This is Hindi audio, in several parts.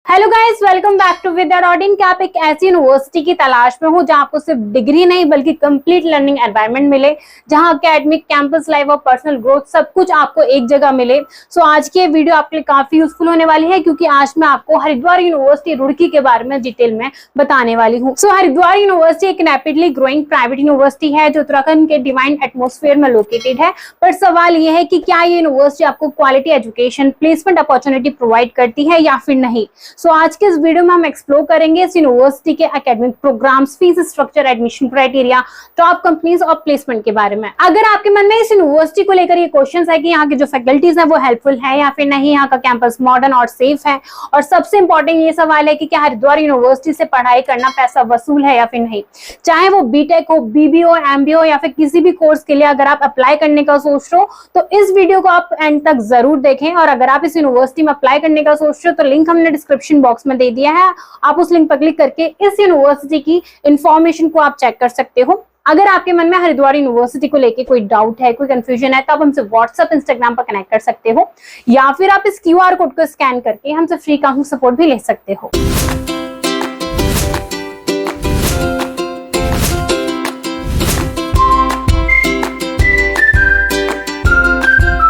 Hello guys, welcome back to with Odin. क्या आप एक ऐसी यूनिवर्सिटी की तलाश में हो जहां आपको सिर्फ डिग्री नहीं बल्कि कंप्लीट लर्निंग एनवायरनमेंट मिले, जहां एकेडमिक, कैंपस लाइफ और पर्सनल ग्रोथ सब कुछ आपको एक जगह मिले। सो आज की ये वीडियो आपके लिए काफी यूजफुल होने वाली है, क्योंकि आज मैं आपको हरिद्वार यूनिवर्सिटी रुड़की के बारे में डिटेल में बताने वाली हूँ। सो हरिद्वार यूनिवर्सिटी एक रैपिडली ग्रोइंग प्राइवेट यूनिवर्सिटी है जो उत्तराखंड के डिवाइन एटमोस्फेयर में लोकेटेड है। पर सवाल ये है कि क्या ये यूनिवर्सिटी आपको quality education, placement opportunity provide करती है या फिर नहीं। सो आज के इस वीडियो में हम एक्सप्लोर करेंगे इस यूनिवर्सिटी के academic programmes, fees structure, admission criteria, top companies और प्लेसमेंट के बारे में। अगर आपके मन में इस यूनिवर्सिटी को लेकर ये क्वेश्चंस है कि यहाँ की जो फैकल्टीज है वो हेल्पफुल है या फिर नहीं, यहाँ का कैंपस मॉडर्न और सेफ है, और सबसे इंपॉर्टेंट ये सवाल है कि क्या हरिद्वार यूनिवर्सिटी से पढ़ाई करना पैसा वसूल है या फिर नहीं, चाहे वो बीटेक हो, बीबीओ, एमबीओ या फिर किसी भी कोर्स के लिए अगर आप अप्लाई करने का सोच रहे हो तो इस वीडियो को आप एंड तक जरूर देखें। और अगर आप इस यूनिवर्सिटी में अप्लाई करने का सोच रहे हो तो लिंक हमने डिस्क्रिप्शन बॉक्स में दे दिया है, आप उस लिंक पर क्लिक करके इस यूनिवर्सिटी की इंफॉर्मेशन को आप चेक कर सकते हो। अगर आपके मन में हरिद्वार यूनिवर्सिटी को लेके कोई डाउट है, कोई कंफ्यूजन है, तो आप हमसे व्हाट्सएप, इंस्टाग्राम पर कनेक्ट कर सकते हो, या फिर आप इस क्यूआर कोड को स्कैन करके हमसे फ्री काउंसलिंग सपोर्ट भी ले सकते हो।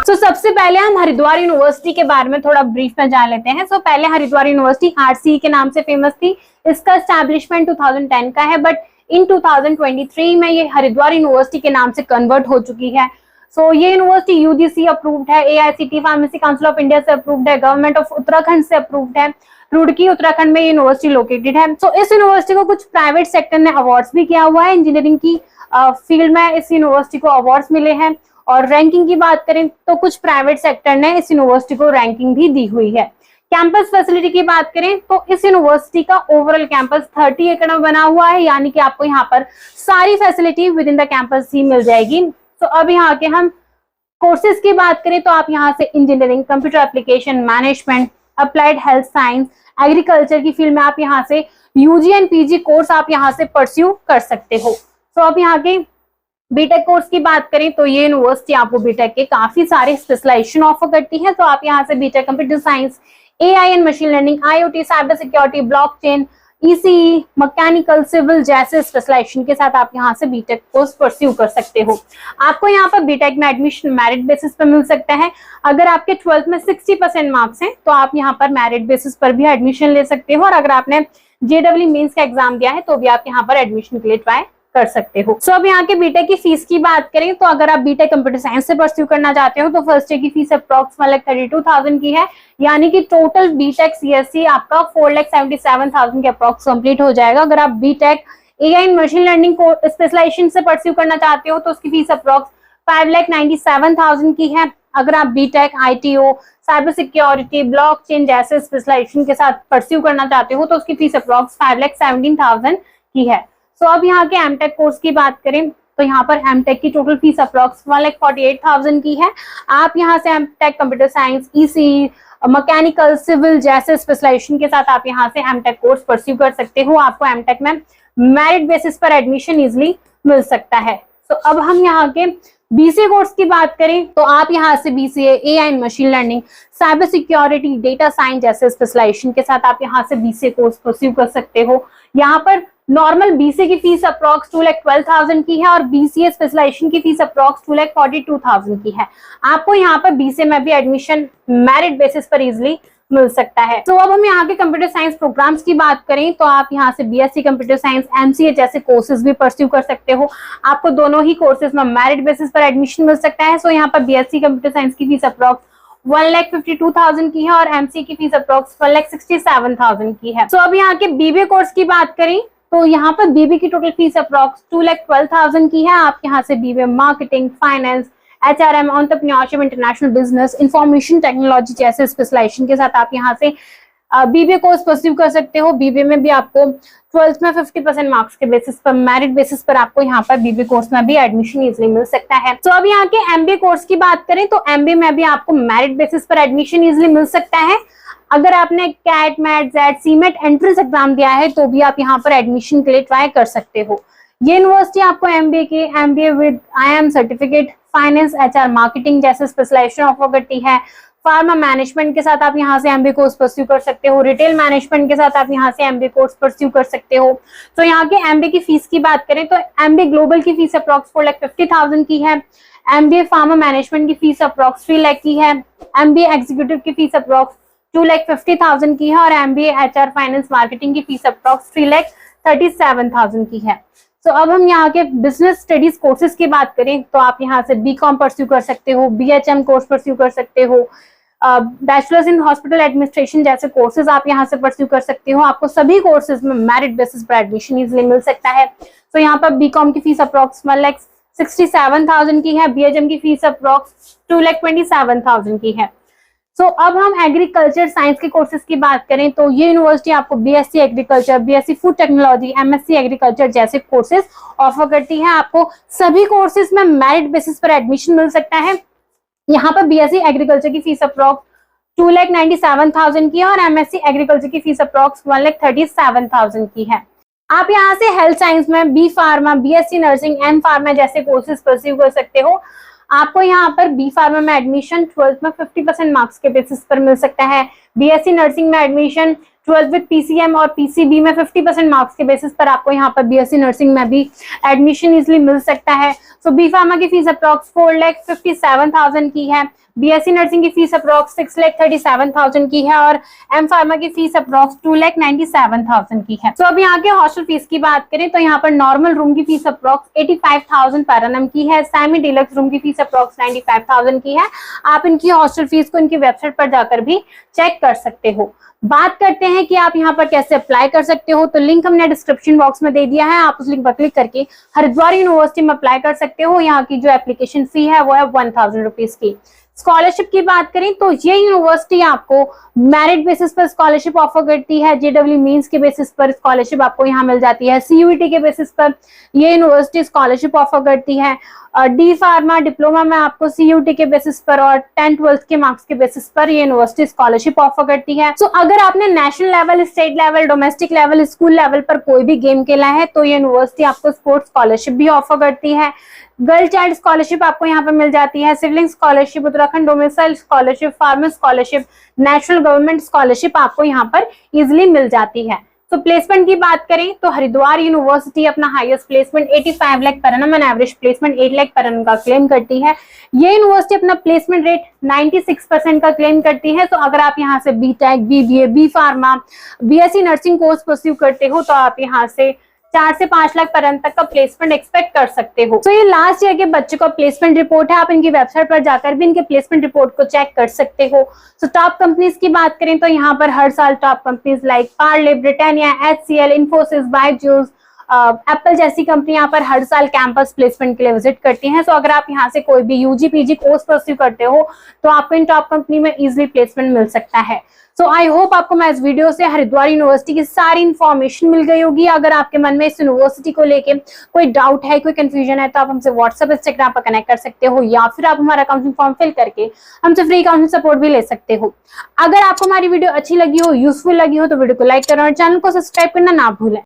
तो सबसे पहले हम हरिद्वार यूनिवर्सिटी के बारे में थोड़ा ब्रीफ में जान लेते हैं। सो पहले हरिद्वार यूनिवर्सिटी आरसी के नाम से फेमस थी। इसका एस्टैब्लिशमेंट 2010 का है, बट इन 2023 में ये हरिद्वार यूनिवर्सिटी के नाम से कन्वर्ट हो चुकी है। सो ये यूनिवर्सिटी यूजीसी अप्रूव्ड है, AICT pharmacy council of India से अप्रूव्ड है, गवर्नमेंट ऑफ उत्तराखंड से अप्रूव्ड है। रुड़की उत्तराखंड में यूनिवर्सिटी लोकेटेड है। सो इस यूनिवर्सिटी को कुछ प्राइवेट सेक्टर ने अवार्ड्स भी किया हुआ है। इंजीनियरिंग की फील्ड में इस यूनिवर्सिटी को अवार्ड्स मिले हैं। और रैंकिंग की बात करें तो कुछ प्राइवेट सेक्टर ने इस यूनिवर्सिटी को रैंकिंग भी दी हुई है। कैंपस फैसिलिटी की बात करें तो इस यूनिवर्सिटी का ओवरऑल कैंपस 30 एकड़ में बना हुआ है, यानी कि आपको यहाँ पर सारी facility within the campus ही मिल जाएगी। तो अब यहाँ के हम कोर्सेज की बात करें तो आप यहाँ से engineering, computer application, management, applied health science, agriculture की फील्ड में आप यहाँ से यूजी एंड पीजी कोर्स आप यहाँ से परस्यू कर सकते हो। तो अब यहाँ के बीटेक कोर्स की बात करें तो ये यूनिवर्सिटी आपको बीटेक के काफी सारे स्पेशलाइजेशन ऑफर करती है। तो आप यहाँ से BTech computer science, AI and machine learning, IoT, cyber security, blockchain, ECE, mechanical, civil जैसे स्पेशलाइजेशन के साथ आप यहाँ से बीटेक कोर्स परस्यू कर सकते हो। आपको यहाँ पर बीटेक में एडमिशन मेरिट बेसिस पर मिल सकता है। अगर आपके 12th में 60% मार्क्स हैं तो आप यहाँ पर मेरिट बेसिस पर भी एडमिशन ले सकते हो, और अगर आपने जेडब्ल्यू मेंस का एग्जाम दिया है तो भी आप यहाँ पर एडमिशन के लिए ट्राई कर सकते हो। सो अब यहाँ के बीटेक की फीस की बात करें तो अगर आप बीटेक कंप्यूटर साइंस से परस्यू करना चाहते हो तो फर्स्ट ईयर की फीस अप्रॉक्स 1,32,000 की है, यानी कि टोटल बीटेक सीएससी आपका 4,77,000 के अप्रॉक्स कंप्लीट हो जाएगा। अगर आप BTech AI and machine learning को स्पेशलाइजेशन से परस्यू करना चाहते हो तो उसकी फीस अप्रॉक्स 5,97,000 की है। अगर आप BTech IoT, cyber security, blockchain जैसे स्पेशलाइजेशन के साथ परस्यू करना चाहते हो तो उसकी फीस अप्रॉक्स 5,17,000 की है। सो अब यहाँ के एमटेक कोर्स की बात करें तो यहाँ पर एमटेक की टोटल फीस अप्रॉक्स 1,48,000 की है। आप यहाँ से MTech computer science, ECE, mechanical, civil जैसे स्पेशलाइजेशन के साथ आप यहाँ से एमटेक कोर्स परस्यू कर सकते हो। आपको एमटेक में मेरिट बेसिस पर एडमिशन इजिली मिल सकता है। तो अब हम यहाँ के बीसीए कोर्स की बात करें तो आप यहाँ से BCA, AI and machine learning, cyber security, data science जैसे स्पेशलाइजेशन के साथ आप यहाँ से बीसीए कोर्स परस्यू कर सकते हो। यहाँ पर नॉर्मल बीसीए की फीस अप्रॉक्स 2,12,000 की है और बीसीए स्पेशलाइजेशन की फीस अप्रॉक्स 2,42,000 की है। आपको यहाँ पर बीसीए में भी एडमिशन मेरिट बेसिस पर इजिली मिल सकता है। तो अब हम यहाँ के कंप्यूटर साइंस प्रोग्राम्स की बात करें तो आप यहाँ से बीएससी कंप्यूटर साइंस, एमसीए जैसे कोर्सेज भी परस्यू कर सकते हो। आपको दोनों ही कोर्सेज में मेरिट बेसिस पर एडमिशन मिल सकता है। सो यहाँ पर बीएससी कंप्यूटर साइंस की फीस अप्रॉक्स 1,52,000 की है और एमसीए की फीस अप्रॉक्स 1,67,000 की है। तो अब यहाँ के बीबीए कोर्स की बात करें तो यहाँ पर बीबीए की टोटल फीस अप्रॉक्स 2,12,000 की है। आप यहाँ से BBA marketing, finance, HRM, entrepreneurship, international business, information technology जैसे स्पेशलाइजेशन के साथ आप यहाँ से बीबीए कोर्स परस्यू कर सकते हो। बीबीए में भी आपको 12th में 50% मार्क्स के बेसिस पर, मेरिट बेसिस पर आपको यहाँ पर बीबीए कोर्स में भी एडमिशन इजिली मिल सकता है। तो अब यहाँ के एमबीए कोर्स की बात करें तो एमबीए में भी आपको मेरिट बेसिस पर एडमिशन इजिली मिल सकता है। अगर आपने CAT, MAT, XAT, CMAT entrance exam दिया है तो भी आप यहाँ पर एडमिशन के लिए ट्राई कर सकते हो। ये यूनिवर्सिटी आपको MBA with IIM certificate, finance, HR, marketing जैसे स्पेशलाइजेशन ऑफर करती है। फार्मा मैनेजमेंट के साथ आप यहाँ से एमबीए कोर्स परस्यू कर सकते हो, रिटेल मैनेजमेंट के साथ आप यहाँ से एमबीए कोर्स परस्यू कर सकते हो। तो यहाँ के एमबीए की फीस की बात करें तो एमबीए ग्लोबल की फीस अप्रॉक्स 4,50,000 की है, एमबीए फार्मा मैनेजमेंट की फीस अप्रॉक्स 3 लाख की है, एमबीए एग्जीक्यूटिव की फीस अप्रॉक्स 2,50,000 की है और एमबीए एचआर फाइनेंस मार्केटिंग की फीस अप्रॉक्स 3,37,000 की है। तो अब हम यहाँ के बिजनेस स्टडीज कोर्सेज की बात करें तो आप यहाँ से बीकॉम परस्यू कर सकते हो, बीएचएम कोर्स परस्यू कर सकते हो, बैचलर्स इन हॉस्पिटल एडमिनिस्ट्रेशन जैसे कोर्सेज आप यहाँ से परस्यू कर सकते हो। आपको सभी कोर्सेज में मेरिट बेसिस पर एडमिशन इजिली मिल सकता है। तो यहाँ पर बीकॉम की फीस अप्रॉक्स 1,67,000 की है, बीएचएम की फीस अप्रॉक्स 2,27,000 की है। तो अब हम एग्रीकल्चर साइंस के कोर्सेज की बात करें तो ये यूनिवर्सिटी आपको BSc agriculture, BSc food technology, MSc agriculture जैसे कोर्सेज ऑफर करती है। आपको सभी कोर्सेज में मेरिट बेसिस पर एडमिशन मिल सकता है। यहाँ पर बीएससी एग्रीकल्चर की फीस अप्रॉक्स 2,97,000 की है और एमएससी एग्रीकल्चर की फीस अप्रॉक्स 1,37,000 की है। आप यहाँ से हेल्थ साइंस में B pharma, BSc nursing, M pharma जैसे कोर्सेज परस्यू कर सकते हो। आपको यहाँ पर बी फार्मा में एडमिशन 12th में 50% मार्क्स के बेसिस पर मिल सकता है। बीएससी नर्सिंग में एडमिशन 12th विद पीसीएम और पीसीबी में 50% मार्क्स के बेसिस पर आपको यहाँ पर बीएससी नर्सिंग में भी एडमिशन इजिली मिल सकता है। तो बी फार्मा की फीस अप्रॉक्स 4,57,000 की है, बीएससी नर्सिंग की फीस अप्रॉक्स 6,37,000 की है और एम फार्मा की फीस अप्रॉक्स 2,97,000 की है। तो अब यहाँ के हॉस्टल फीस की बात करें तो यहाँ पर नॉर्मल रूम की फीस अप्रॉक्स 85,000 पर एनम की है, सेमी डिलक्स रूम की फीस अप्रॉक्स 95,000 की है। आप इनकी हॉस्टल फीस को इनकी वेबसाइट पर जाकर भी चेक कर सकते हो। बात करते हैं कि आप यहाँ पर कैसे अप्लाई कर सकते हो, तो लिंक हमने डिस्क्रिप्शन बॉक्स में दे दिया है। आप उस लिंक पर क्लिक करके हरिद्वार यूनिवर्सिटी में अप्लाई कर सकते हो। यहाँ की जो एप्लीकेशन फी है वो है 1,000 रुपीज की। स्कॉलरशिप की बात करें तो ये यूनिवर्सिटी आपको मेरिट बेसिस पर स्कॉलरशिप ऑफर करती है। जेडब्ल्यू मींस के बेसिस पर स्कॉलरशिप आपको यहाँ मिल जाती है, सीयूईटी के बेसिस पर ये यूनिवर्सिटी स्कॉलरशिप ऑफर करती है। डी फार्मा डिप्लोमा में आपको सीयूटी के बेसिस पर और 10th-12th के मार्क्स के बेसिस पर ये यूनिवर्सिटी स्कॉलरशिप ऑफर करती है। तो अगर आपने national level, state level, domestic level, school level पर कोई भी गेम खेला है तो ये यूनिवर्सिटी आपको स्पोर्ट्स स्कॉलरशिप भी ऑफर करती है। गर्ल चाइल्ड स्कॉलरशिप आपको यहाँ पर मिल जाती है, sibling scholarship, Uttarakhand domicile scholarship, farmer scholarship, national government scholarship आपको यहाँ पर इजिली मिल जाती है। तो प्लेसमेंट की बात करें तो हरिद्वार यूनिवर्सिटी अपना highest placement 85 lakh per annum and average placement 8 lakh per annum का क्लेम करती है। ये यूनिवर्सिटी अपना प्लेसमेंट रेट 96% का क्लेम करती है। तो अगर आप यहाँ से BTech, BBA, B pharma, BSc nursing course pursue करते हो तो आप यहाँ से 4 से 5 लाख पर एनम तक का प्लेसमेंट एक्सपेक्ट कर सकते हो। तो ये लास्ट ईयर के बच्चों का प्लेसमेंट रिपोर्ट है। आप इनकी वेबसाइट पर जाकर भी इनके प्लेसमेंट रिपोर्ट को चेक कर सकते हो। तो टॉप कंपनीज की बात करें तो यहाँ पर हर साल top companies like Parle, Britannia, HCL, Infosys, Byju's, Apple जैसी कंपनी यहाँ पर हर साल कैंपस प्लेसमेंट के लिए विजिट करती हैं। तो अगर आप यहाँ से कोई भी यूजी पीजी कोर्स परस्यू करते हो तो आपको इन टॉप कंपनी में इजिली प्लेसमेंट मिल सकता है। सो आई होप आपको मैं इस वीडियो से हरिद्वार यूनिवर्सिटी की सारी इन्फॉर्मेशन मिल गई होगी। अगर आपके मन में इस यूनिवर्सिटी को लेके कोई डाउट है, कोई कंफ्यूजन है तो आप हमसे व्हाट्सएप, इंस्टाग्राम पर कनेक्ट कर सकते हो या फिर आप हमारा काउंसलिंग फॉर्म फिल करके हमसे फ्री काउंसलिंग सपोर्ट भी ले सकते हो। अगर आपको हमारी वीडियो अच्छी लगी हो, यूजफुल लगी हो तो वीडियो को लाइक करें और चैनल को सब्सक्राइब करना ना भूलें।